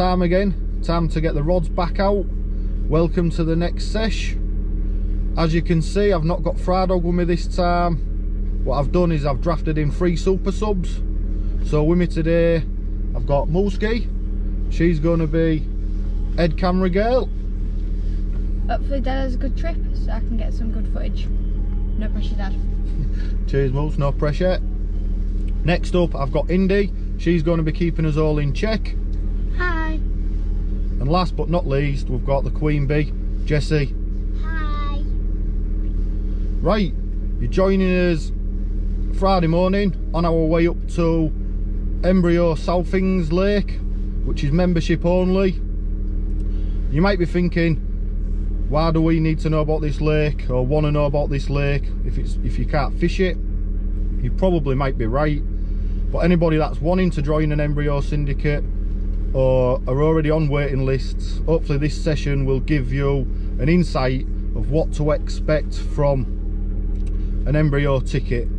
time again. Time to get the rods back out. Welcome to the next sesh. As you can see, I've not got Frydog with me this time. What I've done is I've drafted in 3 super subs. So with me today, I've got Mulski. She's going to be head camera girl. Hopefully Dad has a good trip so I can get some good footage. No pressure, Dad. Cheers, Mulks, no pressure. Next up, I've got Indy. She's going to be keeping us all in check. Hi. And last but not least, we've got the Queen Bee, Jessie. Hi. Right, you're joining us Friday morning on our way up to Embryo Southings Lake, which is membership only. You might be thinking, why do we need to know about this lake or want to know about this lake if you can't fish it? You probably might be right, but anybody that's wanting to join an Embryo syndicate or are already on waiting lists, hopefully this session will give you an insight of what to expect from an Embryo ticket.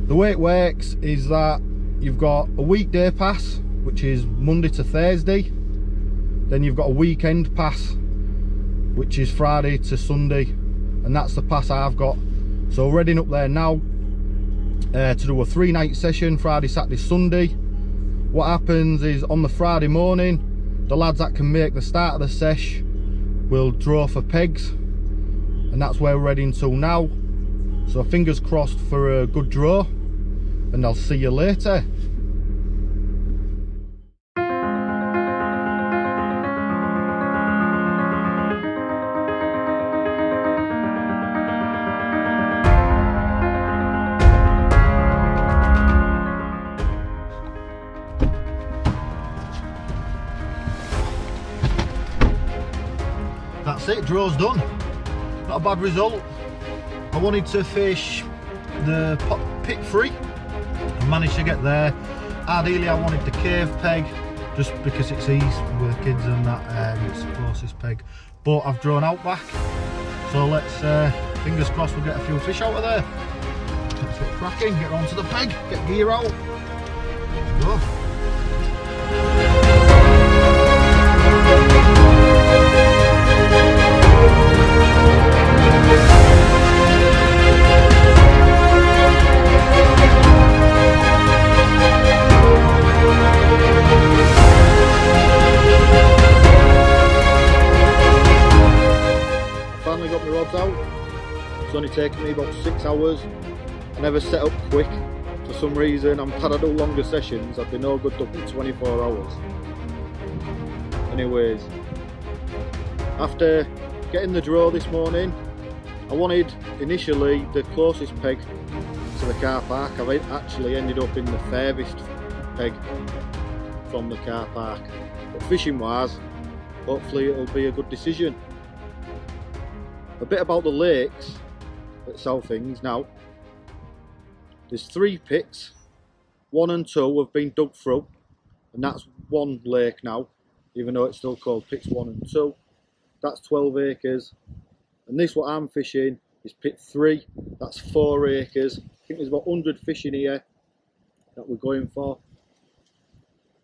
The way it works is that you've got a weekday pass, which is Monday to Thursday. Then you've got a weekend pass, which is Friday to Sunday, and that's the pass I've got. So we're heading up there now to do a 3-night session, Friday, Saturday, Sunday. What happens is on the Friday morning, the lads that can make the start of the sesh will draw for pegs, and that's where we're heading to now. So fingers crossed for a good draw, and I'll see you later. That's it, draw's done. Not a bad result. I wanted to fish the pit 3 and managed to get there. Ideally I wanted the cave peg just because it's easy with kids and that, it's the closest peg, but I've drawn out back, so let's fingers crossed we'll get a few fish out of there. Let's get cracking, get onto the peg, get gear out, let's go. Got my rods out. It's only taken me about 6 hours. I never set up quick for some reason. I'm glad I do longer sessions. I've been no good up in 24 hours. Anyways, after getting the draw this morning, I wanted initially the closest peg to the car park. I've actually ended up in the furthest peg from the car park, but fishing wise, hopefully it'll be a good decision. A bit about the lakes at Southings now. There's 3 pits, 1 and 2 have been dug through, and that's 1 lake now, even though it's still called pits 1 and 2. That's 12 acres, and this what I'm fishing is pit 3, that's 4 acres. I think there's about 100 fish in here that we're going for.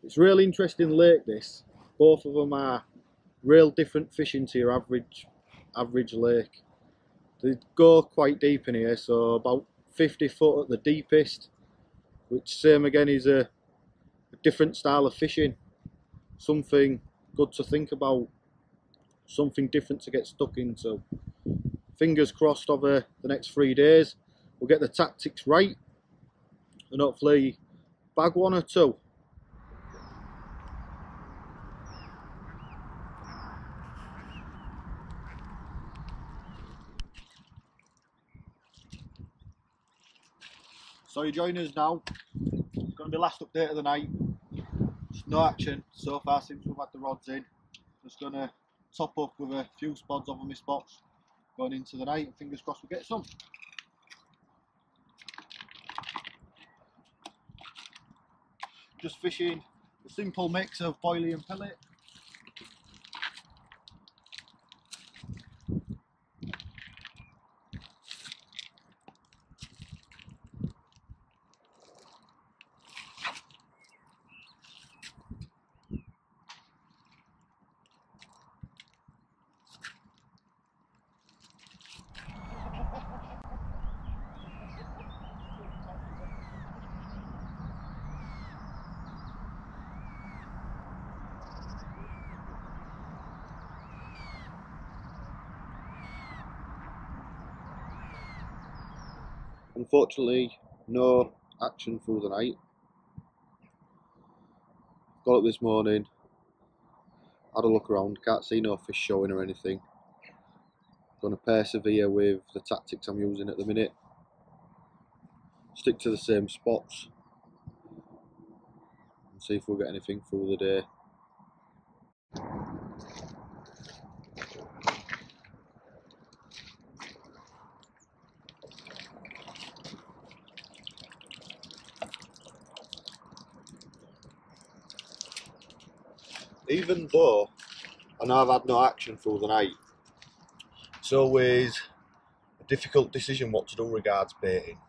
It's a really interesting lake this. Both of them are real different fishing to your average lake. They go quite deep in here, so about 50 foot at the deepest, which same again is a different style of fishing. Something good to think about, something different to get stuck into. Fingers crossed over the next 3 days we'll get the tactics right and hopefully bag 1 or 2. So you join us now. It's going to be last update of the night. Just no action so far since we've had the rods in. Just going to top up with a few spods over my spots going into the night, and fingers crossed we get some. Just fishing a simple mix of boilie and pellet. Unfortunately, no action through the night. Got up this morning, had a look around, can't see no fish showing or anything. Gonna persevere with the tactics I'm using at the minute. Stick to the same spots and see if we'll get anything through the day. Even though I know I've had no action through the night, it's always a difficult decision what to do regards baiting.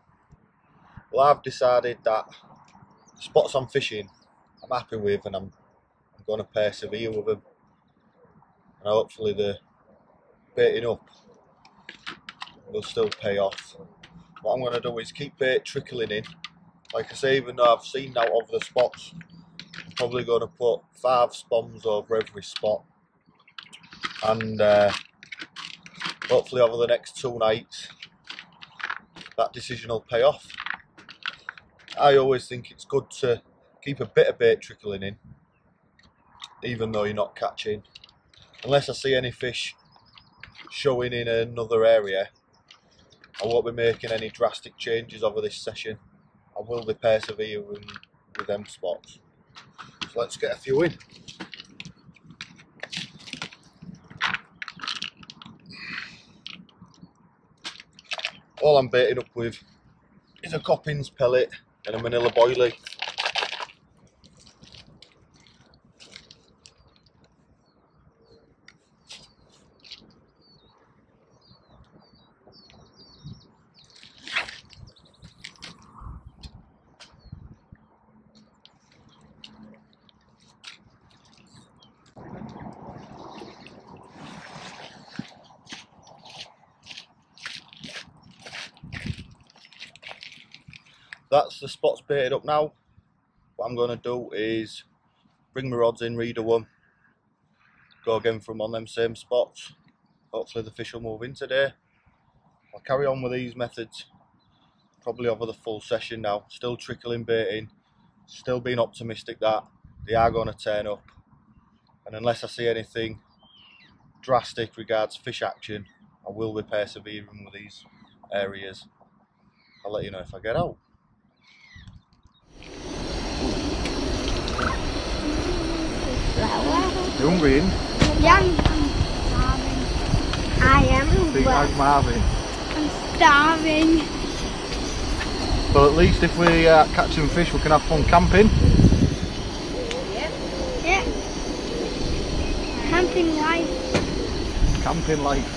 Well, I've decided that the spots I'm fishing I'm happy with, and I'm going to persevere with them, and hopefully the baiting up will still pay off. What I'm going to do is keep bait trickling in. Like I say, even though I've seen out of the spots, I'm probably going to put 5 spoms over every spot, and hopefully over the next 2 nights that decision will pay off. I always think it's good to keep a bit of bait trickling in, even though you're not catching. Unless I see any fish showing in another area, I won't be making any drastic changes over this session. I will be persevering with them spots. So let's get a few in. All I'm baiting up with is a Coppins pellet and a Manila boilie. That's the spots baited up now. What I'm going to do is bring my rods in, reader them, go again from on them same spots. Hopefully the fish will move in today. I'll carry on with these methods probably over the full session now. Still trickling bait in, still being optimistic that they are going to turn up. And unless I see anything drastic regards fish action, I will be persevering with these areas. I'll let you know if I get out. You hungry? Yeah, I'm starving. I am. Big like Marvin. I'm starving. Well, at least if we catch some fish, we can have fun camping. Yeah. Camping life. Camping life.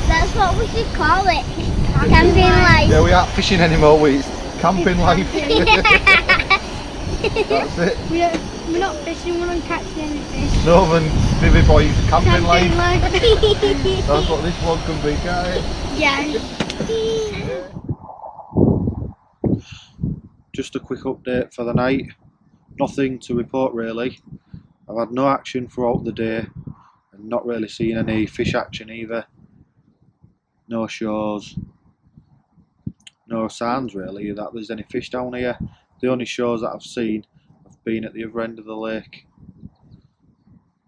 That's what we should call it. Camping life. Yeah, we aren't fishing anymore, it's camping life. That's it. We're not fishing, we're not catching any fish. No, then Vivi Boys, camping life. life. That's what this vlog can be, can't it? Yeah. Just a quick update for the night. Nothing to report really. I've had no action throughout the day and not really seen any fish action either. No shows. No signs really that there's any fish down here. The only shows that I've seen have been at the other end of the lake.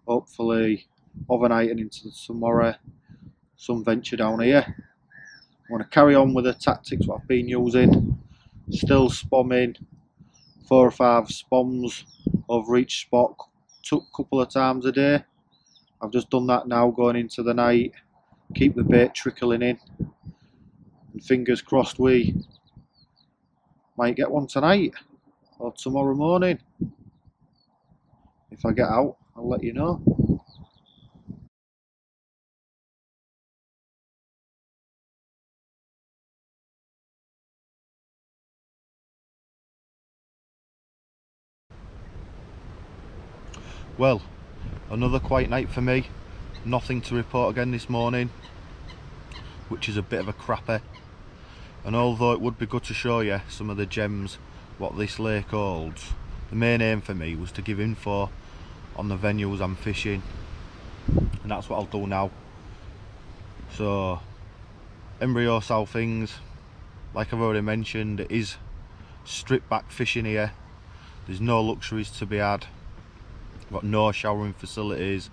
Hopefully overnight and into tomorrow some venture down here. I want to carry on with the tactics what I've been using. Still spomming 4 or 5 spoms over each spot, took a couple of times a day. I've just done that now going into the night. Keep the bait trickling in, and fingers crossed we might get one tonight or tomorrow morning. If I get out, I'll let you know. Well, another quiet night for me. Nothing to report again this morning, which is a bit of a crapper. And although it would be good to show you some of the gems what this lake holds, the main aim for me was to give info on the venues I'm fishing, and that's what I'll do now. So Embryo South things, like I've already mentioned, it is stripped back fishing here. There's no luxuries to be had. We've got no showering facilities.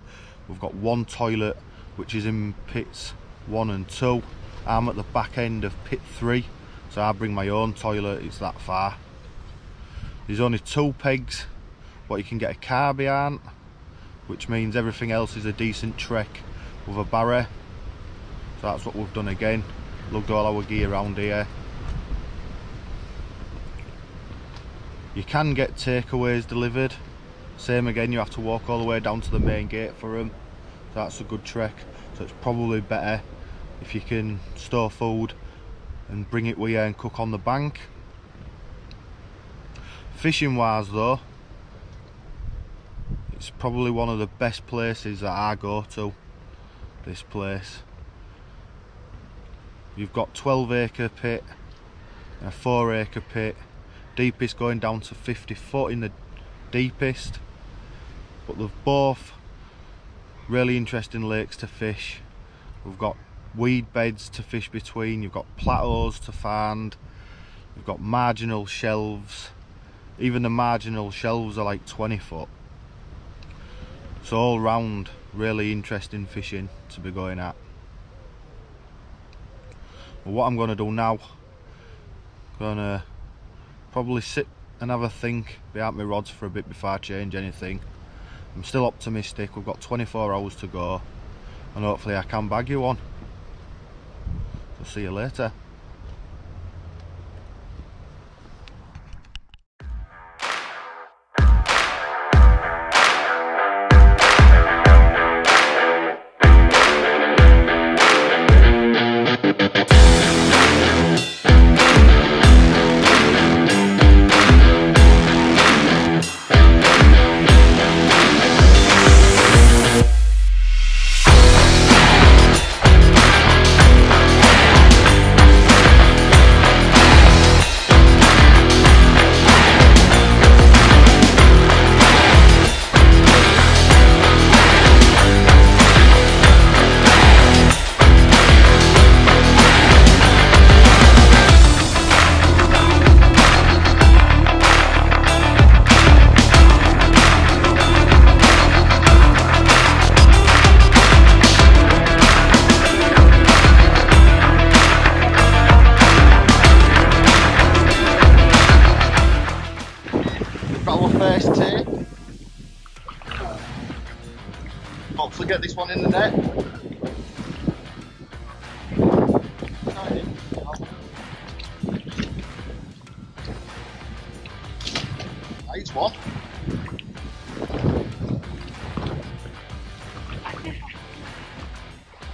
We've got one toilet which is in pits 1 and 2. I'm at the back end of pit 3, so I bring my own toilet, it's that far. There's only 2 pegs what you can get a car behind, which means everything else is a decent trek with a barrier. So that's what we've done again, lugged all our gear around here. You can get takeaways delivered. Same again, you have to walk all the way down to the main gate for them. So that's a good trek. So it's probably better if you can store food and bring it with you and cook on the bank. Fishing wise though, it's probably one of the best places that I go to, this place. You've got 12-acre pit and a 4-acre pit, deepest going down to 50 foot in the deepest, but they've both really interesting lakes to fish. We've got weed beds to fish between, you've got plateaus to find, you've got marginal shelves. Even the marginal shelves are like 20 foot. So all round really interesting fishing to be going at. But what I'm going to do now, I'm going to probably sit and have a think behind my rods for a bit before I change anything. I'm still optimistic, we've got 24 hours to go and hopefully I can bag you one. So see you later. First take. Hopefully get this one in the net. Nice one.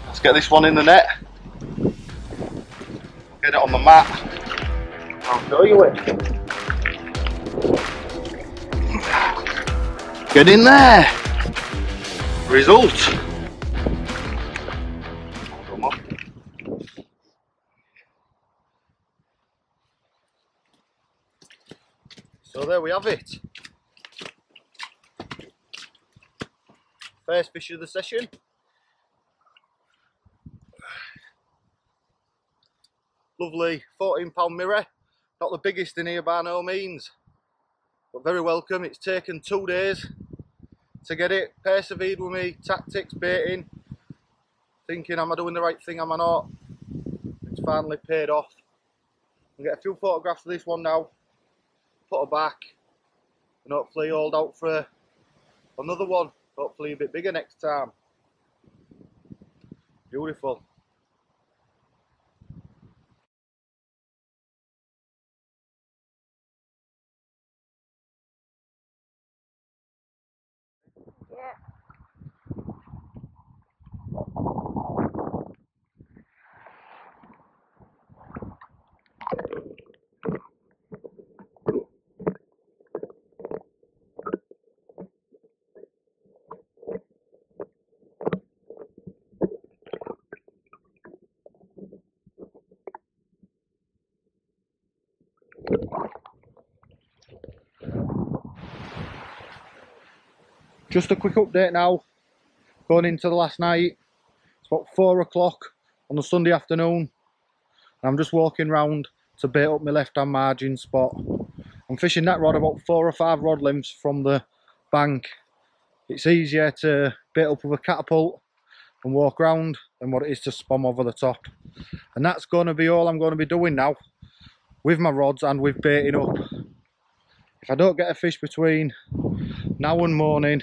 Let's get this one in the net. Get it on the mat. I'll show you it. Get in there! Result! So there we have it. First fish of the session. Lovely 14-pound mirror. Not the biggest in here by no means, but very welcome. It's taken 2 days to get it. Persevered with me tactics, baiting, thinking am I doing the right thing, am I not? It's finally paid off. I'll get a few photographs of this one now, put her back, and hopefully hold out for another one, hopefully a bit bigger next time. Beautiful. Yeah. Just a quick update now, going into the last night. It's about 4 o'clock, on a Sunday afternoon. I'm just walking round to bait up my left hand margin spot. I'm fishing that rod about 4 or 5 rod lengths from the bank. It's easier to bait up with a catapult and walk round than what it is to spom over the top. And that's going to be all I'm going to be doing now with my rods and with baiting up. If I don't get a fish between now and morning,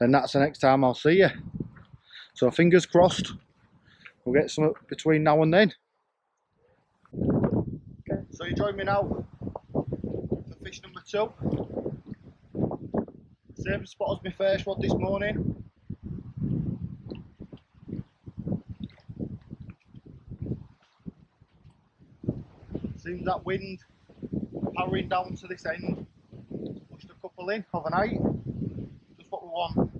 then that's the next time I'll see you. So fingers crossed we'll get some between now and then. Okay, so you join me now for fish number 2. Same spot as my first rod this morning. Seems that wind powering down to this end. Pushed a couple in overnight. Just what we want.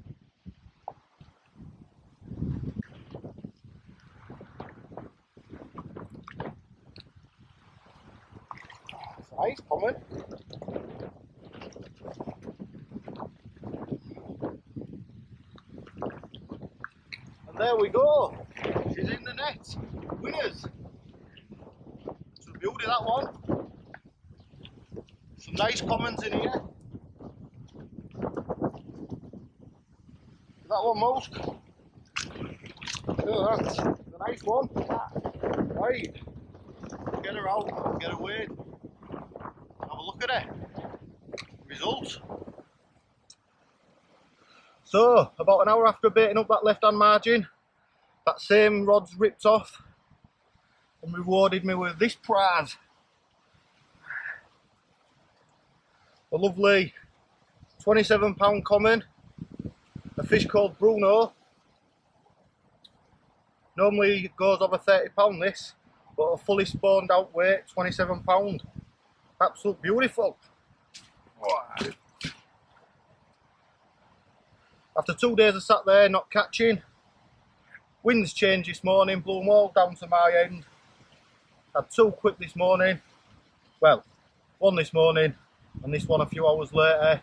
That's a nice comment. And there we go. She's in the net. Winners. It's a beauty, that one. Some nice comments in here. That one, Most. Look at that. It's a nice one. Right. Get her out, get her weighed. Have a look at it. Results. So, about an hour after baiting up that left hand margin, that same rod's ripped off and rewarded me with this prize. A lovely £27 common, a fish called Bruno. Normally it goes over £30 this, but a fully spawned out weight, £27. Absolute beautiful. Wow. After 2 days I sat there not catching, winds changed this morning, blew them all down to my end. Had 2 quick this morning, well, one this morning and this one a few hours later.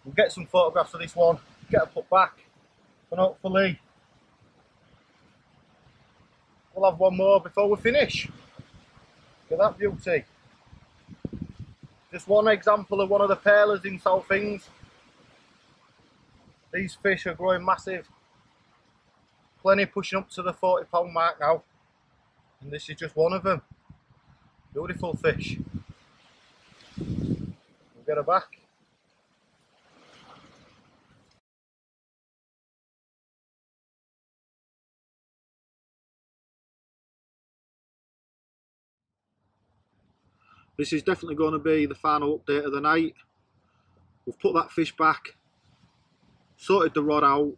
We'll get some photographs of this one, get her put back, and hopefully we'll have one more before we finish. Look at that beauty. Just one example of one of the pearlers in South Ings. These fish are growing massive. Plenty pushing up to the £40 mark now. And this is just one of them. Beautiful fish. We'll get her back. This is definitely going to be the final update of the night. We've put that fish back, sorted the rod out,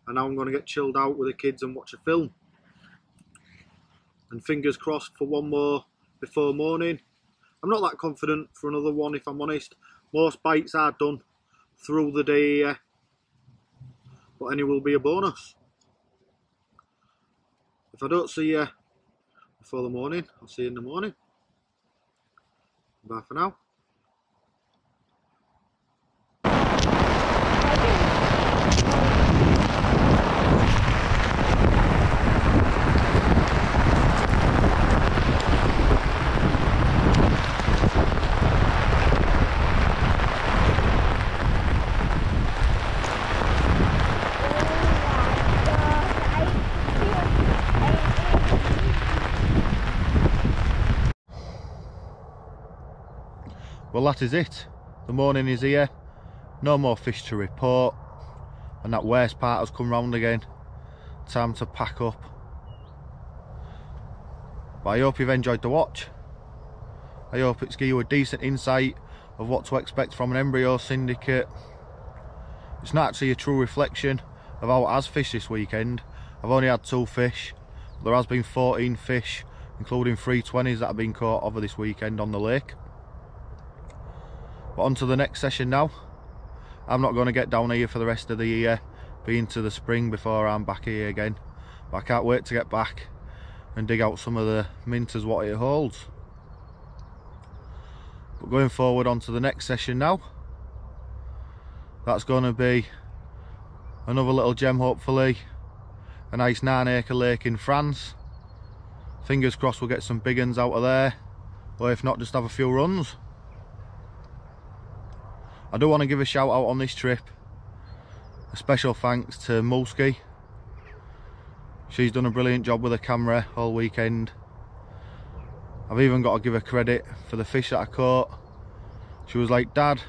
and now I'm going to get chilled out with the kids and watch a film. And fingers crossed for one more before morning. I'm not that confident for another one, if I'm honest. Most bites are done through the day here, but any will be a bonus. If I don't see you before the morning, I'll see you in the morning. Bye for now. Well, that is it. The morning is here. No more fish to report. And that worst part has come round again. Time to pack up. But I hope you've enjoyed the watch. I hope it's given you a decent insight of what to expect from an embryo syndicate. It's not actually a true reflection of how it has fished this weekend. I've only had 2 fish. There has been 14 fish, including 3 20s that have been caught over this weekend on the lake. But on to the next session now. I'm not going to get down here for the rest of the year, be into the spring before I'm back here again. But I can't wait to get back and dig out some of the mint as what it holds. But going forward on to the next session now. That's going to be another little gem hopefully. a nice 9-acre lake in France. Fingers crossed we'll get some big uns out of there, or if not, just have a few runs. I do want to give a shout out on this trip. A special thanks to Mulski. She's done a brilliant job with the camera all weekend. I've even got to give her credit for the fish that I caught. She was like, "Dad,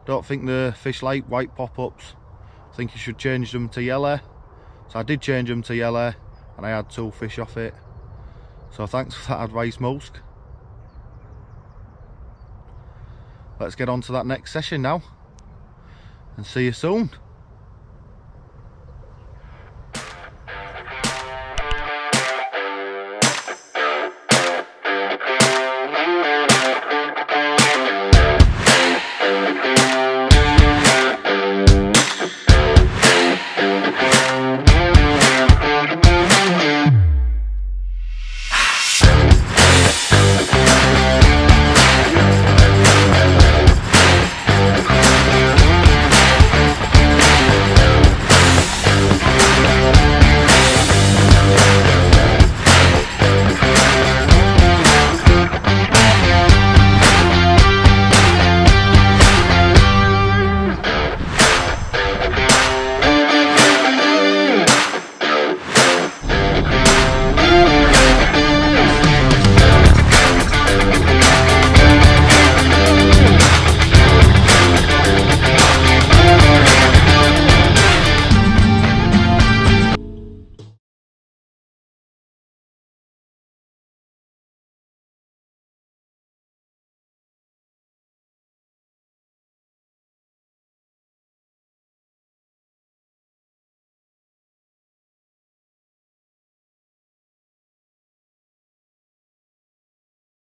don't think the fish like white pop-ups. I think you should change them to yellow." So I did change them to yellow, and I had 2 fish off it. So thanks for that advice, Mulsk. Let's get on to that next session now, and see you soon.